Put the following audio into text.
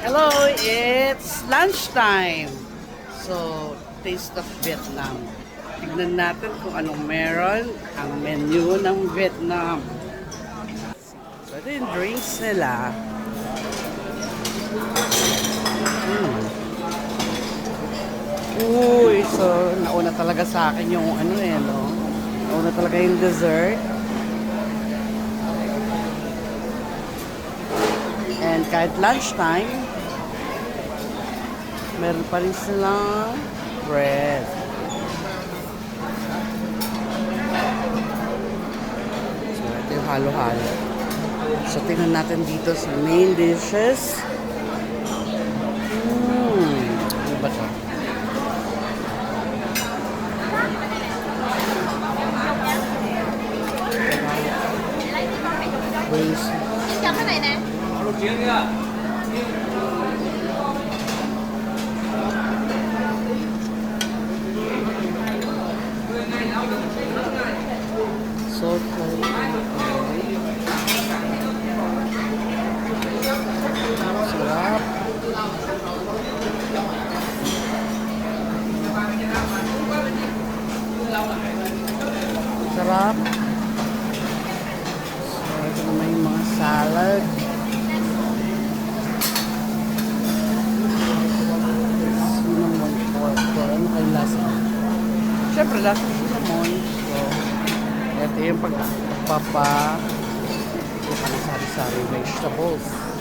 Hello, it's lunchtime. So, Taste of Vietnam. Tignan natin kung anong meron ang menu ng Vietnam. So, ito yung drinks nila. Uy, so nauna talaga sa akin yung ano no? Nauna talaga yung dessert. And kahit lunchtime, meron pa rin silang bread. So, ito yung halo-halo. So, tingnan natin dito sa main dishes. Ano ba ito? Brace. Chấm cái này nè. Salt curry. Sarap. Sarap. So, ito naman yung mga salad. Cinnamon pork. Ano kayo lasa? Siyempre, lasa cinnamon. So, ito yung pagpapa yung sari-sari vegetables.